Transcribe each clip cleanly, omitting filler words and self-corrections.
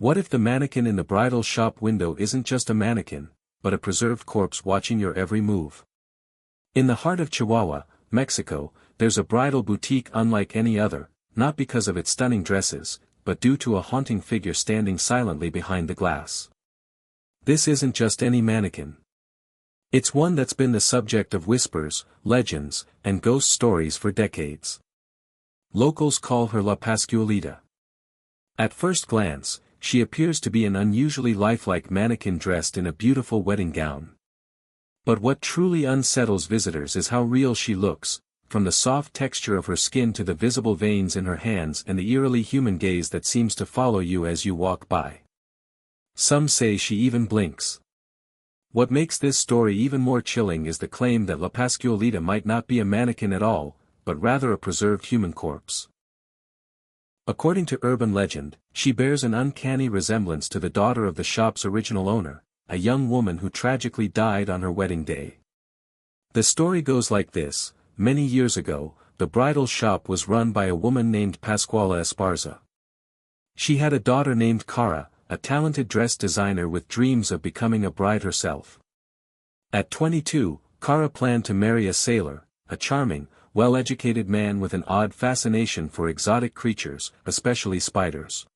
What if the mannequin in the bridal shop window isn't just a mannequin, but a preserved corpse watching your every move? In the heart of Chihuahua, Mexico, there's a bridal boutique unlike any other, not because of its stunning dresses, but due to a haunting figure standing silently behind the glass. This isn't just any mannequin. It's one that's been the subject of whispers, legends, and ghost stories for decades. Locals call her La Pascualita. At first glance, she appears to be an unusually lifelike mannequin dressed in a beautiful wedding gown. But what truly unsettles visitors is how real she looks, from the soft texture of her skin to the visible veins in her hands and the eerily human gaze that seems to follow you as you walk by. Some say she even blinks. What makes this story even more chilling is the claim that La Pascualita might not be a mannequin at all, but rather a preserved human corpse. According to urban legend, she bears an uncanny resemblance to the daughter of the shop's original owner, a young woman who tragically died on her wedding day. The story goes like this: many years ago, the bridal shop was run by a woman named Pascuala Esparza. She had a daughter named Cara, a talented dress designer with dreams of becoming a bride herself. At 22, Cara planned to marry a sailor, a charming, well-educated man with an odd fascination for exotic creatures, especially spiders.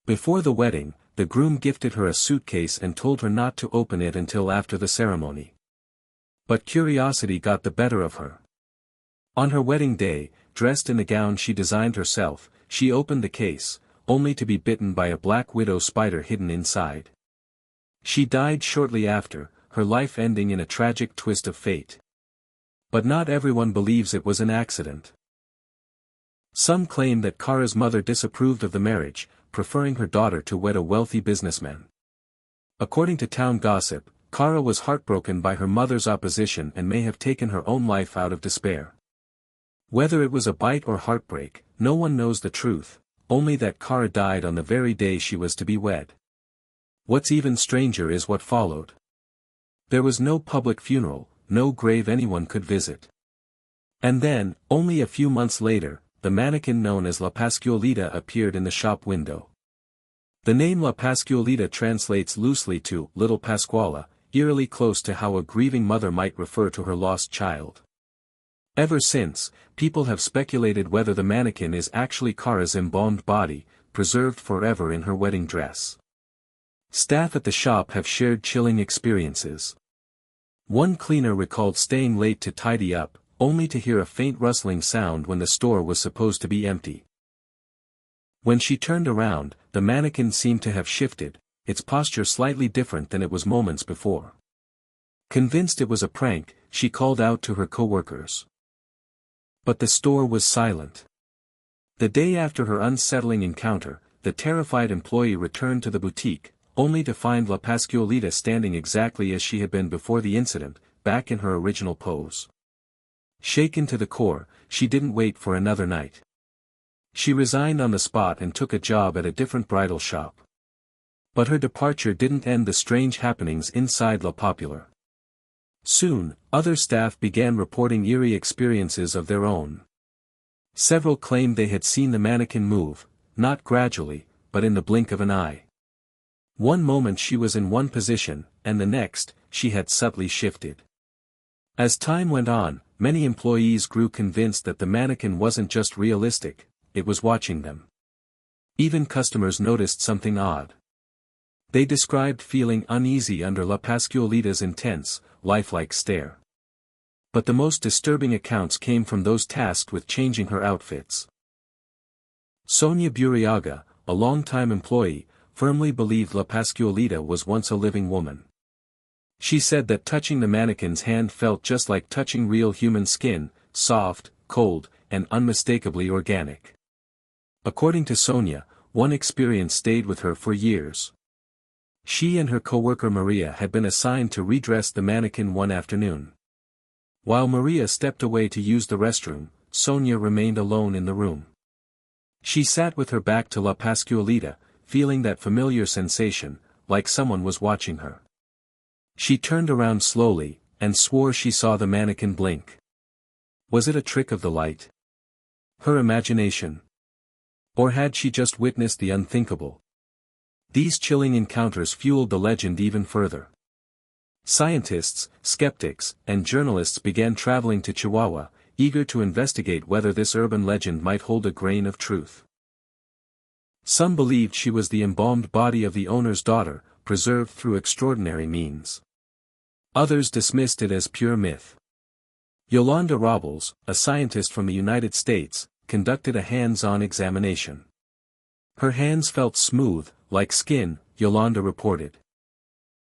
Before the wedding, the groom gifted her a suitcase and told her not to open it until after the ceremony. But curiosity got the better of her. On her wedding day, dressed in the gown she designed herself, she opened the case, only to be bitten by a black widow spider hidden inside. She died shortly after, her life ending in a tragic twist of fate. But not everyone believes it was an accident. Some claim that Cara's mother disapproved of the marriage, preferring her daughter to wed a wealthy businessman. According to town gossip, Cara was heartbroken by her mother's opposition and may have taken her own life out of despair. Whether it was a bite or heartbreak, no one knows the truth, only that Cara died on the very day she was to be wed. What's even stranger is what followed. There was no public funeral, no grave anyone could visit. And then, only a few months later, the mannequin known as La Pascualita appeared in the shop window. The name La Pascualita translates loosely to Little Pascuala, eerily close to how a grieving mother might refer to her lost child. Ever since, people have speculated whether the mannequin is actually Cara's embalmed body, preserved forever in her wedding dress. Staff at the shop have shared chilling experiences. One cleaner recalled staying late to tidy up, only to hear a faint rustling sound when the store was supposed to be empty. When she turned around, the mannequin seemed to have shifted, its posture slightly different than it was moments before. Convinced it was a prank, she called out to her coworkers. But the store was silent. The day after her unsettling encounter, the terrified employee returned to the boutique, only to find La Pascualita standing exactly as she had been before the incident, back in her original pose. Shaken to the core, she didn't wait for another night. She resigned on the spot and took a job at a different bridal shop. But her departure didn't end the strange happenings inside La Popular. Soon, other staff began reporting eerie experiences of their own. Several claimed they had seen the mannequin move, not gradually, but in the blink of an eye. One moment she was in one position, and the next, she had subtly shifted. As time went on, many employees grew convinced that the mannequin wasn't just realistic, it was watching them. Even customers noticed something odd. They described feeling uneasy under La Pascualita's intense, lifelike stare. But the most disturbing accounts came from those tasked with changing her outfits. Sonia Burriaga, a longtime employee, firmly believed La Pascualita was once a living woman. She said that touching the mannequin's hand felt just like touching real human skin, soft, cold, and unmistakably organic. According to Sonia, one experience stayed with her for years. She and her coworker Maria had been assigned to redress the mannequin one afternoon. While Maria stepped away to use the restroom, Sonia remained alone in the room. She sat with her back to La Pascualita, feeling that familiar sensation, like someone was watching her. She turned around slowly, and swore she saw the mannequin blink. Was it a trick of the light? Her imagination? Or had she just witnessed the unthinkable? These chilling encounters fueled the legend even further. Scientists, skeptics, and journalists began traveling to Chihuahua, eager to investigate whether this urban legend might hold a grain of truth. Some believed she was the embalmed body of the owner's daughter, preserved through extraordinary means. Others dismissed it as pure myth. Yolanda Robles, a scientist from the United States, conducted a hands-on examination. Her hands felt smooth, like skin, Yolanda reported.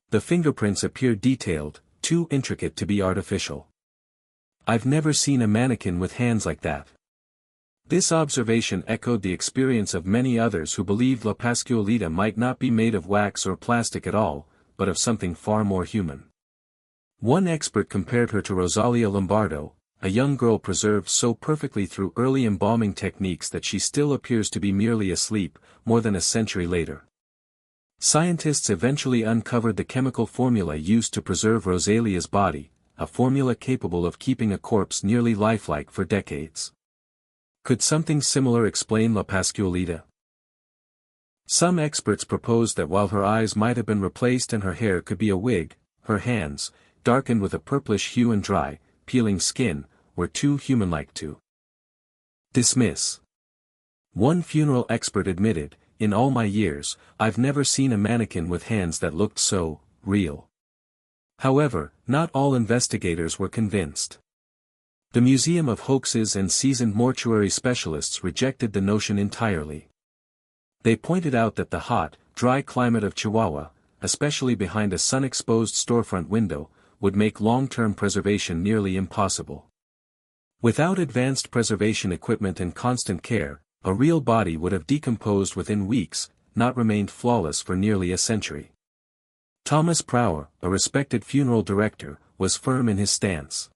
The fingerprints appeared detailed, too intricate to be artificial. "I've never seen a mannequin with hands like that." This observation echoed the experience of many others who believed La Pascualita might not be made of wax or plastic at all, but of something far more human. One expert compared her to Rosalia Lombardo, a young girl preserved so perfectly through early embalming techniques that she still appears to be merely asleep, more than a century later. Scientists eventually uncovered the chemical formula used to preserve Rosalia's body, a formula capable of keeping a corpse nearly lifelike for decades. Could something similar explain La Pascualita? Some experts proposed that while her eyes might have been replaced and her hair could be a wig, her hands, darkened with a purplish hue and dry, peeling skin, were too human-like to dismiss. One funeral expert admitted, "In all my years, I've never seen a mannequin with hands that looked so real." However, not all investigators were convinced. The Museum of Hoaxes and seasoned mortuary specialists rejected the notion entirely. They pointed out that the hot, dry climate of Chihuahua, especially behind a sun-exposed storefront window, would make long-term preservation nearly impossible. Without advanced preservation equipment and constant care, a real body would have decomposed within weeks, not remained flawless for nearly a century. Thomas Prower, a respected funeral director, was firm in his stance.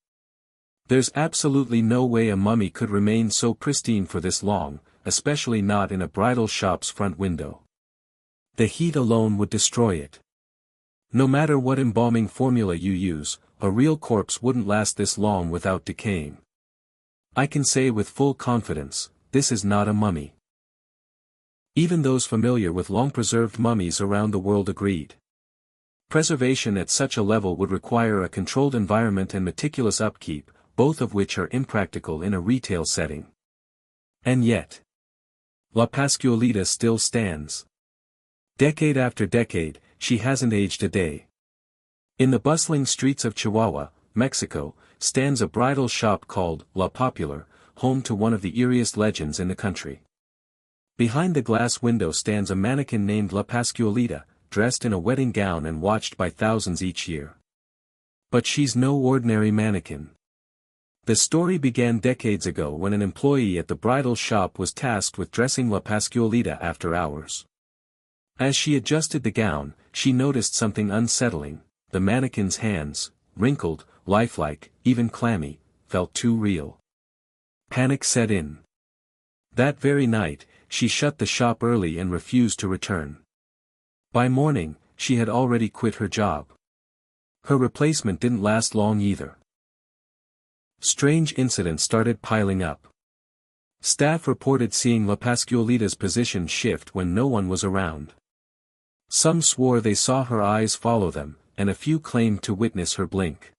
"There's absolutely no way a mummy could remain so pristine for this long, especially not in a bridal shop's front window. The heat alone would destroy it. No matter what embalming formula you use, a real corpse wouldn't last this long without decaying. I can say with full confidence, this is not a mummy." Even those familiar with long-preserved mummies around the world agreed. Preservation at such a level would require a controlled environment and meticulous upkeep, both of which are impractical in a retail setting. And yet, La Pascualita still stands. Decade after decade, she hasn't aged a day. In the bustling streets of Chihuahua, Mexico, stands a bridal shop called La Popular, home to one of the eeriest legends in the country. Behind the glass window stands a mannequin named La Pascualita, dressed in a wedding gown and watched by thousands each year. But she's no ordinary mannequin. The story began decades ago when an employee at the bridal shop was tasked with dressing La Pascualita after hours. As she adjusted the gown, she noticed something unsettling. The mannequin's hands, wrinkled, lifelike, even clammy, felt too real. Panic set in. That very night, she shut the shop early and refused to return. By morning, she had already quit her job. Her replacement didn't last long either. Strange incidents started piling up. Staff reported seeing La Pascualita's position shift when no one was around. Some swore they saw her eyes follow them, and a few claimed to witness her blink.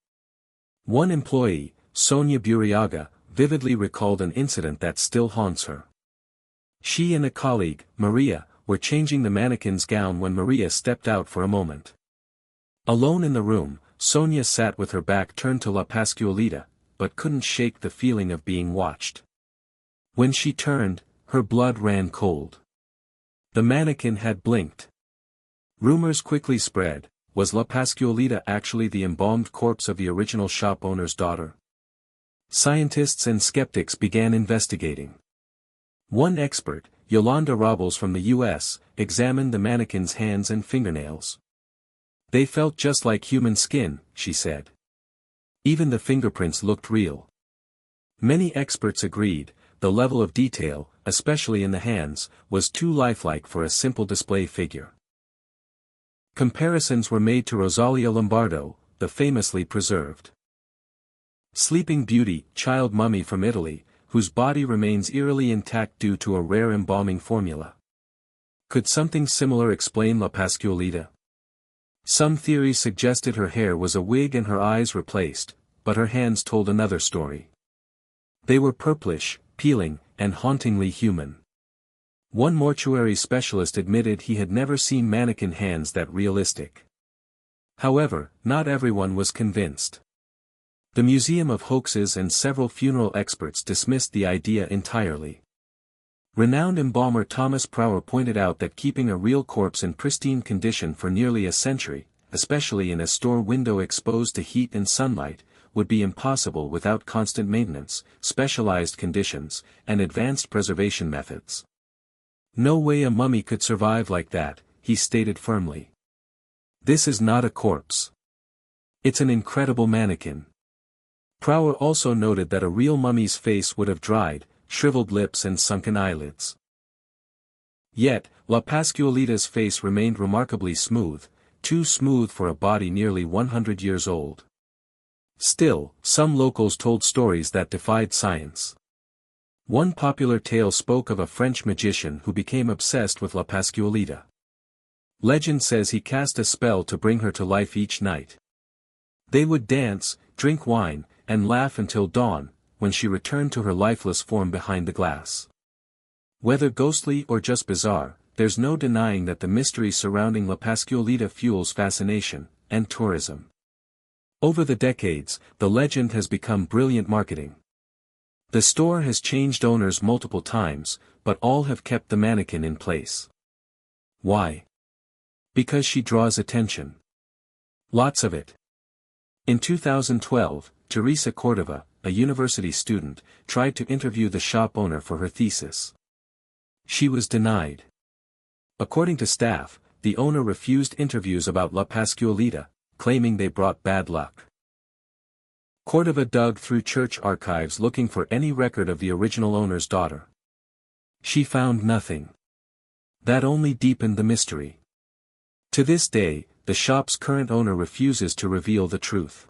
One employee, Sonia Burriaga, vividly recalled an incident that still haunts her. She and a colleague, Maria, were changing the mannequin's gown when Maria stepped out for a moment. Alone in the room, Sonia sat with her back turned to La Pascualita, but couldn't shake the feeling of being watched. When she turned, her blood ran cold. The mannequin had blinked. Rumors quickly spread. Was La Pascualita actually the embalmed corpse of the original shop owner's daughter? Scientists and skeptics began investigating. One expert, Yolanda Robles from the U.S., examined the mannequin's hands and fingernails. "They felt just like human skin," she said. Even the fingerprints looked real. Many experts agreed, the level of detail, especially in the hands, was too lifelike for a simple display figure. Comparisons were made to Rosalia Lombardo, the famously preserved Sleeping Beauty child mummy from Italy, whose body remains eerily intact due to a rare embalming formula. Could something similar explain La Pascualita? Some theories suggested her hair was a wig and her eyes replaced, but her hands told another story. They were purplish, peeling, and hauntingly human. One mortuary specialist admitted he had never seen mannequin hands that realistic. However, not everyone was convinced. The Museum of Hoaxes and several funeral experts dismissed the idea entirely. Renowned embalmer Thomas Prower pointed out that keeping a real corpse in pristine condition for nearly a century, especially in a store window exposed to heat and sunlight, would be impossible without constant maintenance, specialized conditions, and advanced preservation methods. No way a mummy could survive like that, he stated firmly. This is not a corpse. It's an incredible mannequin. Prower also noted that a real mummy's face would have dried, shriveled lips and sunken eyelids. Yet, La Pascualita's face remained remarkably smooth, too smooth for a body nearly 100 years old. Still, some locals told stories that defied science. One popular tale spoke of a French magician who became obsessed with La Pascualita. Legend says he cast a spell to bring her to life each night. They would dance, drink wine, and laugh until dawn, when she returned to her lifeless form behind the glass. Whether ghostly or just bizarre, there's no denying that the mystery surrounding La Pascualita fuels fascination and tourism. Over the decades, the legend has become brilliant marketing. The store has changed owners multiple times, but all have kept the mannequin in place. Why? Because she draws attention. Lots of it. In 2012, Teresa Cordova, a university student, tried to interview the shop owner for her thesis. She was denied. According to staff, the owner refused interviews about La Pascualita, claiming they brought bad luck. Cordova dug through church archives looking for any record of the original owner's daughter. She found nothing. That only deepened the mystery. To this day, the shop's current owner refuses to reveal the truth.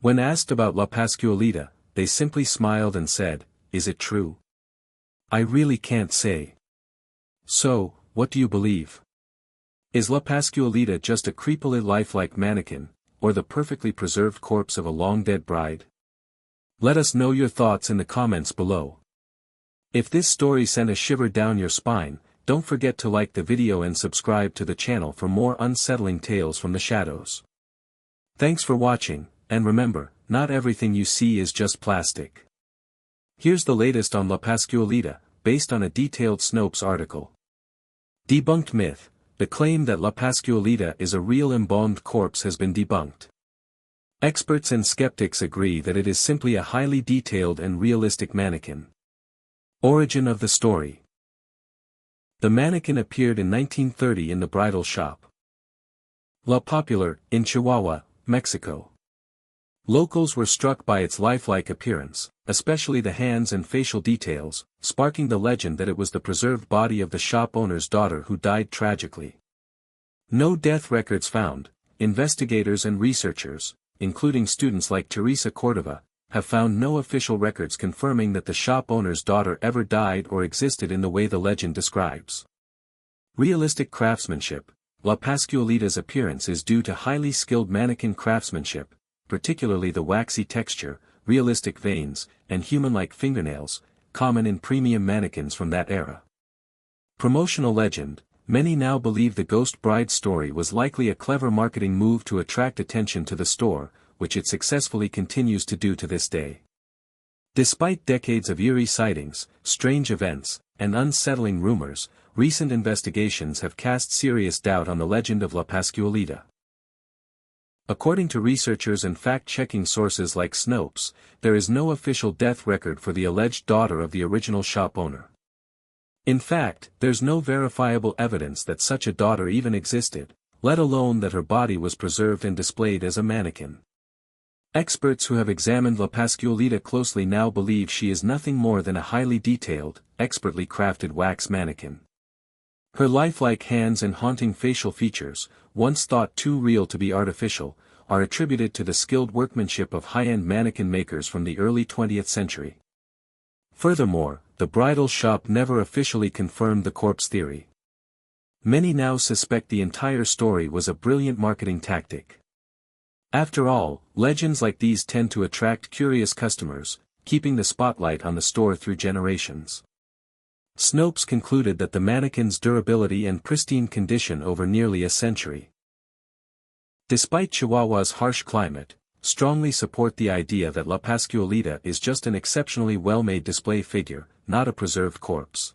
When asked about La Pascualita, they simply smiled and said, "Is it true? I really can't say." So, what do you believe? Is La Pascualita just a creepily lifelike mannequin, or the perfectly preserved corpse of a long-dead bride? Let us know your thoughts in the comments below. If this story sent a shiver down your spine, don't forget to like the video and subscribe to the channel for more unsettling tales from the shadows. Thanks for watching, and remember, not everything you see is just plastic. Here's the latest on La Pascualita, based on a detailed Snopes article. Debunked myth: the claim that La Pascualita is a real embalmed corpse has been debunked. Experts and skeptics agree that it is simply a highly detailed and realistic mannequin. Origin of the story. The mannequin appeared in 1930 in the bridal shop La Popular, in Chihuahua, Mexico. Locals were struck by its lifelike appearance, especially the hands and facial details, sparking the legend that it was the preserved body of the shop owner's daughter who died tragically. No death records found. Investigators and researchers, including students like Teresa Cordova, have found no official records confirming that the shop owner's daughter ever died or existed in the way the legend describes. Realistic craftsmanship. La Pascualita's appearance is due to highly skilled mannequin craftsmanship, particularly the waxy texture, realistic veins, and human-like fingernails, common in premium mannequins from that era. Promotional legend. Many now believe the ghost bride story was likely a clever marketing move to attract attention to the store, which it successfully continues to do to this day. Despite decades of eerie sightings, strange events, and unsettling rumors, recent investigations have cast serious doubt on the legend of La Pascualita. According to researchers and fact-checking sources like Snopes, there is no official death record for the alleged daughter of the original shop owner. In fact, there's no verifiable evidence that such a daughter even existed, let alone that her body was preserved and displayed as a mannequin. Experts who have examined La Pascualita closely now believe she is nothing more than a highly detailed, expertly crafted wax mannequin. Her lifelike hands and haunting facial features, once thought too real to be artificial, are attributed to the skilled workmanship of high-end mannequin makers from the early 20th century. Furthermore, the bridal shop never officially confirmed the corpse theory. Many now suspect the entire story was a brilliant marketing tactic. After all, legends like these tend to attract curious customers, keeping the spotlight on the store through generations. Snopes concluded that the mannequin's durability and pristine condition over nearly a century. Despite Chihuahua's harsh climate, strongly support the idea that La Pascualita is just an exceptionally well-made display figure, not a preserved corpse.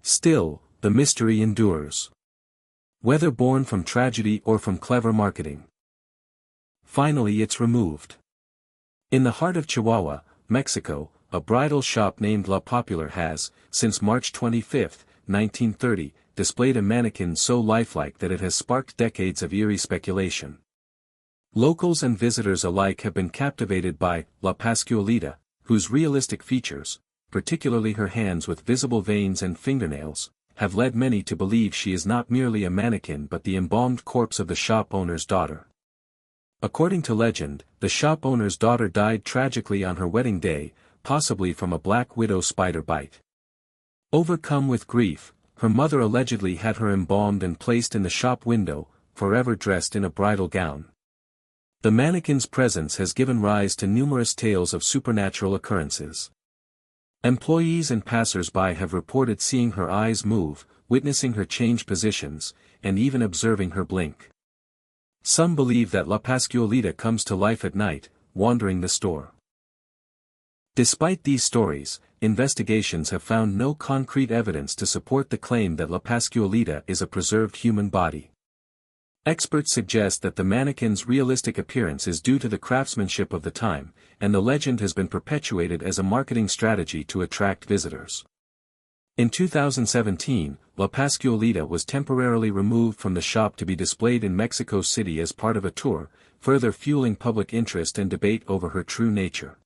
Still, the mystery endures. Whether born from tragedy or from clever marketing. Finally it's removed. In the heart of Chihuahua, Mexico, a bridal shop named La Popular has, since March 25, 1930, displayed a mannequin so lifelike that it has sparked decades of eerie speculation. Locals and visitors alike have been captivated by La Pascualita, whose realistic features, particularly her hands with visible veins and fingernails, have led many to believe she is not merely a mannequin but the embalmed corpse of the shop owner's daughter. According to legend, the shop owner's daughter died tragically on her wedding day, possibly from a black widow spider bite. Overcome with grief, her mother allegedly had her embalmed and placed in the shop window, forever dressed in a bridal gown. The mannequin's presence has given rise to numerous tales of supernatural occurrences. Employees and passers-by have reported seeing her eyes move, witnessing her change positions, and even observing her blink. Some believe that La Pascualita comes to life at night, wandering the store. Despite these stories, investigations have found no concrete evidence to support the claim that La Pascualita is a preserved human body. Experts suggest that the mannequin's realistic appearance is due to the craftsmanship of the time, and the legend has been perpetuated as a marketing strategy to attract visitors. In 2017, La Pascualita was temporarily removed from the shop to be displayed in Mexico City as part of a tour, further fueling public interest and debate over her true nature.